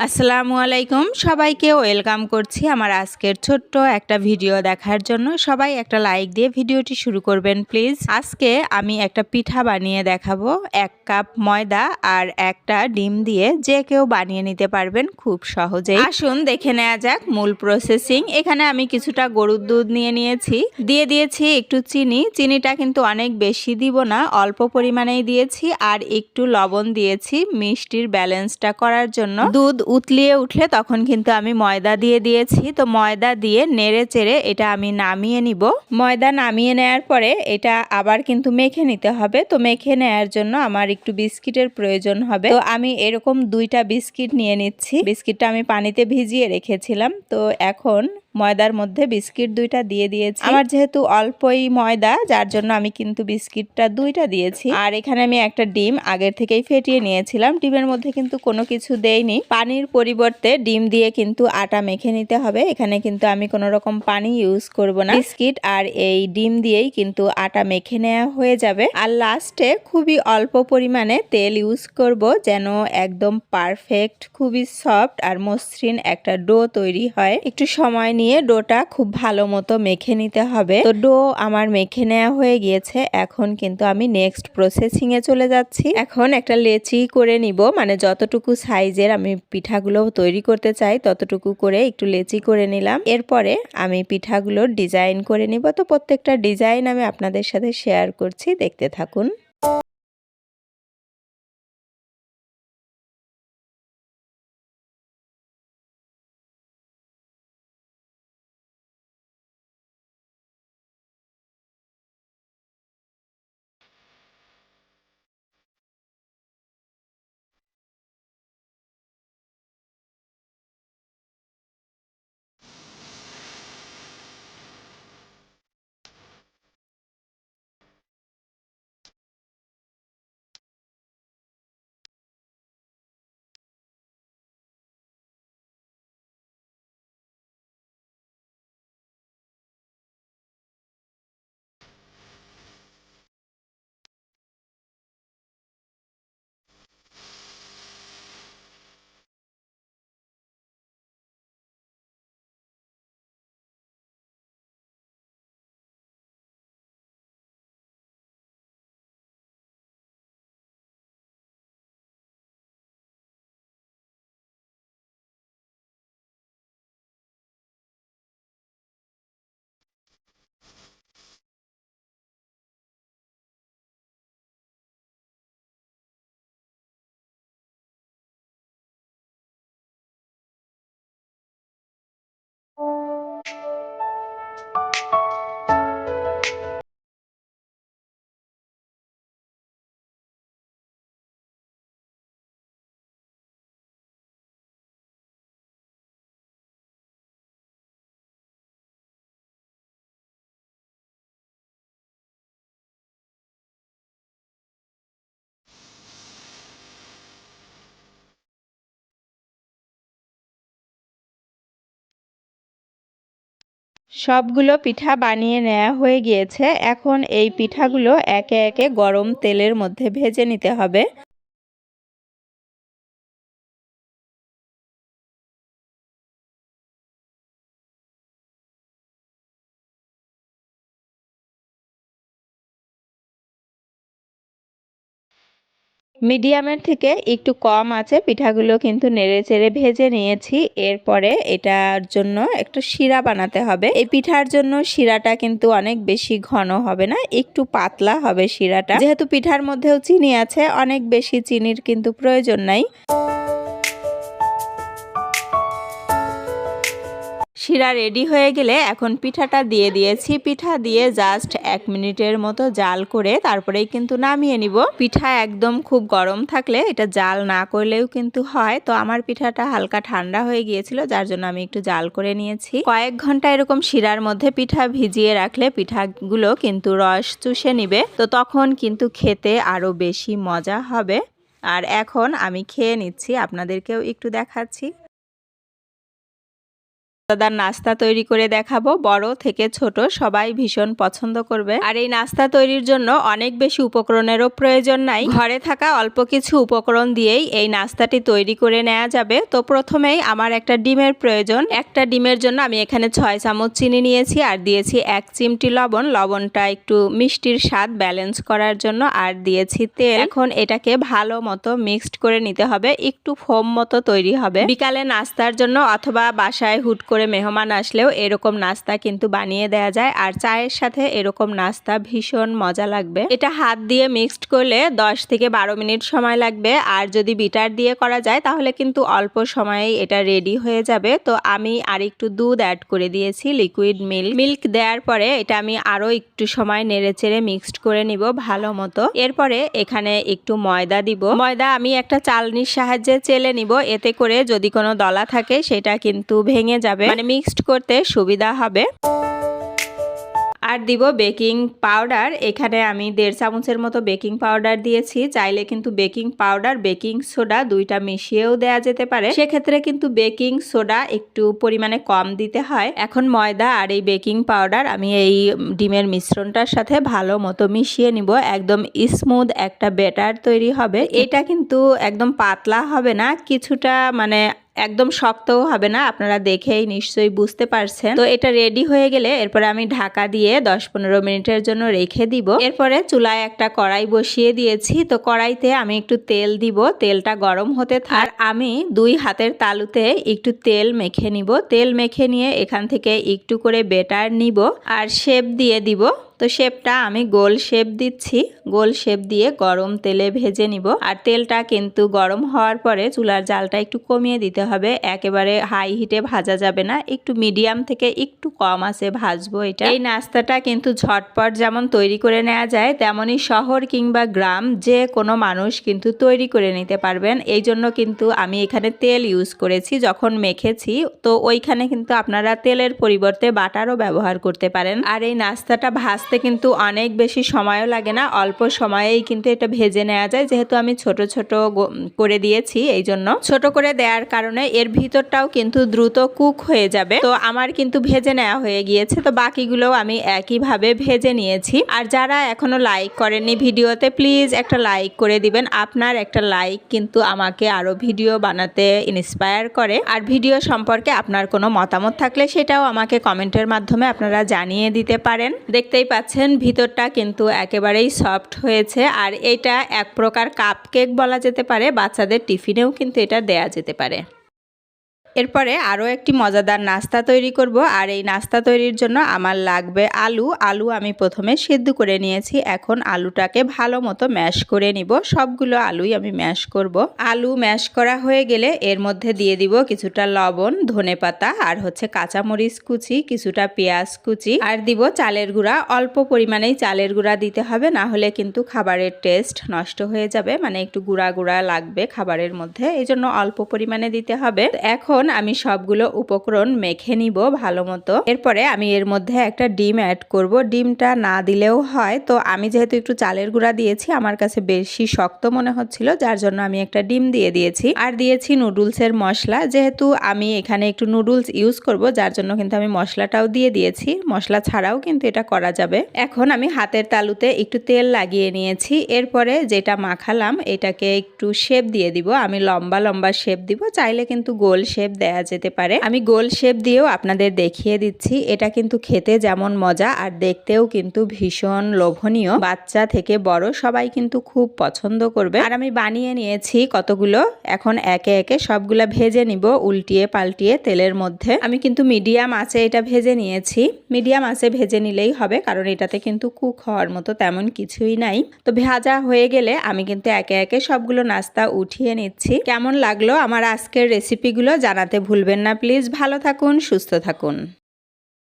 আসসালামু আলাইকুম, সবাইকে ওয়েলকাম করছি আমার আজকের ছোট্ট একটা ভিডিও দেখার জন্য। সবাই একটা লাইক দিয়ে ভিডিওটি শুরু করবেন প্লিজ। আজকে আমি একটা পিঠা বানিয়ে দেখাবো। 1 কাপ ময়দা আর একটা ডিম দিয়ে যে কেউ বানিয়ে নিতে পারবেন খুব সহজেই। আসুন দেখে নেওয়া যাক মূল প্রসেসিং। এখানে আমি কিছুটা গরুর দুধ নিয়েছি, দিয়ে দিয়েছি একটু চিনি। চিনিটা কিন্তু অনেক বেশি দিব না, অল্প পরিমাণেই দিয়েছি। আর একটু লবণ দিয়েছি মিষ্টির ব্যালেন্সটা করার জন্য। দুধ উতলিয়ে উঠলে তখন কিন্তু আমি ময়দা দিয়ে দিয়েছি। তো ময়দা দিয়ে নেড়ে চেড়ে এটা আমি নামিয়ে নিব। ময়দা নামিয়ে নেওয়ার পরে এটা আবার কিন্তু মেখে নিতে হবে। তো মেখে নেওয়ার জন্য আমার একটু বিস্কিটের প্রয়োজন হবে। তো আমি এরকম 2টা বিস্কিট নিয়ে নিচ্ছি। বিস্কিটটা আমি পানিতে ভিজিয়ে রেখেছিলাম। তো এখন ময়দার মধ্যে বিস্কিট 2টা দিয়ে দিয়েছি। আমার যেহেতু অল্পই ময়দা, যার জন্য আমি কিন্তু বিস্কিটটা 2টা দিয়েছি। আর এখানে আমি একটা ডিম আগের থেকেই ফেটিয়ে নিয়েছিলাম। ডিমের মধ্যে কিন্তু কোনো কিছু দেইনি। পানির পরিবর্তে ডিম দিয়ে কিন্তু আটা মেখে নিতে হবে। এখানে কিন্তু আমি কোনো রকম পানি ইউজ করব না। বিস্কিট আর এই ডিম দিয়েই কিন্তু আটা মেখে নেওয়া হয়ে যাবে। আর লাস্টে খুবই অল্প পরিমাণে তেল ইউজ করব, যেন একদম পারফেক্ট, খুবই সফট আর মসৃণ একটা ডো তৈরি হয়। একটু সময় নিয়ে ডোটা খুব ভালো মতো মেখে নিতে হবে। তো ডো আমার মেখে নেওয়া হয়ে গিয়েছে। এখন কিন্তু আমি নেক্সট প্রসেসিং এ চলে যাচ্ছি। এখন একটা লেচি করে নিব, মানে যতটুকু সাইজের আমি পিঠাগুলো তৈরি করতে চাই ততটুকু করে একটু লেচি করে নিলাম। এরপরে আমি পিঠাগুলোর ডিজাইন করে নিব। তো প্রত্যেকটা ডিজাইন আমি আপনাদের সাথে শেয়ার করছি, দেখতে থাকুন। সবগুলো পিঠা বানিয়ে নেওয়া হয়ে গিয়েছে। এখন এই পিঠাগুলো একে একে গরম তেলের মধ্যে ভেজে নিতে হবে। মিডিয়ামের থেকে একটু কম আছে পিঠাগুলো কিন্তু নেড়েচেড়ে ভেজে নিয়েছি। এরপরে এটার জন্য একটা শিরা বানাতে হবে। এই পিঠার জন্য শিরাটা কিন্তু অনেক বেশি ঘন হবে না, একটু পাতলা হবে শিরাটা। যেহেতু পিঠার মধ্যেও চিনি আছে, অনেক বেশি চিনির কিন্তু প্রয়োজন নাই। শিরা রেডি হয়ে গেলে এখন পিঠাটা দিয়ে দিয়েছি। পিঠা দিয়ে জাস্ট 1 মিনিটের মতো জাল করে তারপরেই কিন্তু নামিয়ে নিব। পিঠা একদম খুব গরম থাকলে এটা জাল না করলেও কিন্তু হয়। তো আমার পিঠাটা হালকা ঠান্ডা হয়ে গিয়েছিল, যার জন্য আমি একটু জাল করে নিয়েছি। কয়েক ঘন্টা এরকম শিরার মধ্যে পিঠা ভিজিয়ে রাখলে পিঠাগুলো কিন্তু রস চুষে নিবে। তো তখন কিন্তু খেতে আরো বেশি মজা হবে। আর এখন আমি খেয়ে নিচ্ছি, আপনাদেরকেও একটু দেখাচ্ছি। মজাদার নাস্তা তৈরি করে দেখাবো। বড় থেকে ছোট সবাই ভীষণ পছন্দ করবে। আর এই নাস্তা তৈরির জন্য অনেক বেশি উপকরণেরও প্রয়োজন নাই, ঘরে থাকা অল্প কিছু উপকরণ দিয়েই এই নাস্তাটি তৈরি করে নেওয়া যাবে। তো প্রথমেই আমার একটা ডিমের প্রয়োজন। একটা ডিমের জন্য আমি এখানে 6 চামচ চিনি নিয়েছি আর দিয়েছি 1 চিমটি লবণ। লবণটা একটু মিষ্টির স্বাদ ব্যালেন্স করার জন্য। আর দিয়েছি তেল। এখন এটাকে ভালো মতো মিক্সড করে নিতে হবে, একটু ফোম মতো তৈরি হবে। বিকালে নাস্তার জন্য অথবা বাসায় হুট করে মেহমান আসলেও এরকম নাস্তা কিন্তু বানিয়ে দেওয়া যায়। আর চায়ের সাথে এরকম নাস্তা ভীষণ মজা লাগবে। এটা হাত দিয়ে মিক্সড করলে 10 থেকে 12 মিনিট সময় লাগবে। আর যদি বিটার দিয়ে করা যায় তাহলে কিন্তু অল্প সময়েই এটা রেডি হয়ে যাবে। তো আমি আর একটু দুধ অ্যাড করে দিয়েছি, লিকুইড মিল্ক দেওয়ার পরে এটা আমি আরো একটু সময় নেড়েচেড়ে মিক্সড করে নিব ভালো মতো। এরপরে এখানে একটু ময়দা দিব। ময়দা আমি একটা চালনির সাহায্যে চেলে নিব, এতে করে যদি কোনো দলা থাকে সেটা কিন্তু ভেঙে যাবে, মানে মিক্সড করতে সুবিধা হবে। আর দিব বেকিং পাউডার। এখানে আমি 1.5 চামচের মতো বেকিং পাউডার দিয়েছি। চাইলে কিন্তু বেকিং পাউডার বেকিং সোডা দুইটা মিশিয়েও দেয়া যেতে পারে, সেক্ষেত্রে কিন্তু বেকিং সোডা একটু পরিমাণে কম দিতে হয়। এখন ময়দা আর এই বেকিং পাউডার আমি এই ডিমের মিশ্রণটার সাথে ভালো মতো মিশিয়ে নিব। একদম স্মুথ একটা ব্যাটার তৈরি হবে। এটা কিন্তু একদম পাতলা হবে না, কিছুটা মানে একদম শক্তও হবে না, আপনারা দেখেই নিশ্চয়ই বুঝতে পারছেন। তো এটা রেডি হয়ে গেলে এরপরে আমি ঢাকা দিয়ে 10-15 মিনিটের জন্য রেখে দিব। এরপরে চুলায় একটা কড়াই বসিয়ে দিয়েছি। তো কড়াইতে আমি একটু তেল দিব, তেলটা গরম হতে থাক। আমি 2 হাতের তালুতে একটু তেল মেখে নিব। তেল মেখে নিয়ে এখান থেকে একটু করে বেটার নিব আর শেপ দিয়ে দিব। তো শেপটা আমি গোল শেপ দিচ্ছি, গোল শেপ দিয়ে গরম তেলে ভেজে নিব। আর তেলটা কিন্তু গরম হওয়ার পরে চুলার জালটা একটু কমিয়ে দিতে হবে, একেবারে হাই হিটে ভাজা যাবে না, একটু মিডিয়াম থেকে একটু কম আঁচে ভাজবো এটা। এই নাস্তাটা কিন্তু ঝটপট যেমন তৈরি করে নেওয়া যায়, তেমনই শহর কিংবা গ্রাম যে কোনো মানুষ কিন্তু তৈরি করে নিতে পারবেন। এই জন্য কিন্তু আমি এখানে তেল ইউজ করেছি যখন মেখেছি। তো ওইখানে কিন্তু আপনারা তেলের পরিবর্তে বাটারও ব্যবহার করতে পারেন। আর এই নাস্তাটা ভাজতে কিন্তু অনেক বেশি সময়ও লাগে না, অল্প সময়েই কিন্তু এটা ভেজে নেওয়া যায়। যেহেতু আমি ছোট ছোট করে দিয়েছি, এই জন্য ছোট করে দেওয়ার কারণে এর ভিতরটাও কিন্তু দ্রুত কুক হয়ে যাবে। তো আমার কিন্তু ভেজে নেওয়া হয়ে গিয়েছে। তো বাকিগুলোও আমি একইভাবে ভেজে নিয়েছি। আর যারা এখনো লাইক করেননি ভিডিওতে, প্লিজ একটা লাইক করে দিবেন। আপনার একটা লাইক কিন্তু আমাকে আরো ভিডিও বানাতে ইন্সপায়ার করে। আর ভিডিও সম্পর্কে আপনার কোনো মতামত থাকলে সেটাও আমাকে কমেন্টের মাধ্যমে আপনারা জানিয়ে দিতে পারেন। দেখতেই পাচ্ছেন ভিতরটা কিন্তু একেবারেই সফট হয়েছে। আর এটা এক প্রকার কাপ কেক বলা যেতে পারে, বাচ্চাদের টিফিনেও কিন্তু এটা দেয়া যেতে পারে। এরপরে আরও একটি মজাদার নাস্তা তৈরি করব। আর এই নাস্তা তৈরির জন্য আমার লাগবে আলু আমি প্রথমে সিদ্ধ করে নিয়েছি। এখন আলুটাকে ভালো মতো ম্যাশ করে নিব। সবগুলো আলুই আমি ম্যাশ করব। আলু ম্যাশ করা হয়ে গেলে এর মধ্যে দিয়ে দিব কিছুটা লবণ, ধনেপাতা আর কাঁচামরিচ কুচি, কিছুটা পেঁয়াজ কুচি আর দিব চালের গুঁড়া। অল্প পরিমাণেই চালের গুঁড়া দিতে হবে, না হলে কিন্তু খাবারের টেস্ট নষ্ট হয়ে যাবে, মানে একটু গুঁড়া গুঁড়া লাগবে খাবারের মধ্যে, এই জন্য অল্প পরিমাণে দিতে হবে। এখন আমি সবগুলো উপকরণ মেখে নিব ভালো মতো। এরপরে আমি এর মধ্যে একটা ডিম অ্যাড করব। ডিমটা না দিলেও হয়, তো আমি যেহেতু একটু চালের গুঁড়া দিয়েছি আমার কাছে বেশি শক্ত মনে হচ্ছিল, যার জন্য আমি একটা ডিম দিয়ে দিয়েছি। আর দিয়েছি নুডলসের মশলা, যেহেতু আমি এখানে একটু নুডলস ইউজ করব যার জন্য কিন্তু আমি মশলাটাও দিয়ে দিয়েছি। মশলা ছাড়াও কিন্তু এটা করা যাবে। এখন আমি হাতের তালুতে একটু তেল লাগিয়ে নিয়েছি। এরপরে যেটা মাখালাম এটাকে একটু শেপ দিয়ে দিব। আমি লম্বা লম্বা শেপ দিব, চাইলে কিন্তু গোল শেপ দেয়া যেতে পারে। আমি গোল শেপ দিয়েও আপনাদের দেখিয়ে দিচ্ছি। এটা কিন্তু খেতে যেমন মজা আর দেখতেও কিন্তু ভীষণ লোভনীয়। বাচ্চা থেকে বড় সবাই কিন্তু খুব পছন্দ করবে। আর আমি বানিয়ে নিয়েছি কতগুলো। এখন একে একে সবগুলা ভেজে নিব উল্টিয়ে পাল্টিয়ে তেলের মধ্যে। আমি কিন্তু মিডিয়াম আঁচে এটা ভেজে নিয়েছি। মিডিয়াম আঁচে ভেজে নিলেই হবে, কারণ এটাতে কিন্তু কুক হওয়ার মতো তেমন কিছুই নাই। তো ভাজা হয়ে গেলে আমি কিন্তু একে একে সবগুলো নাস্তা উঠিয়ে নিচ্ছি। কেমন লাগলো আমার আজকের রেসিপিগুলো জানাতে ভুলবেন না প্লিজ। ভালো থাকুন, সুস্থ থাকুন।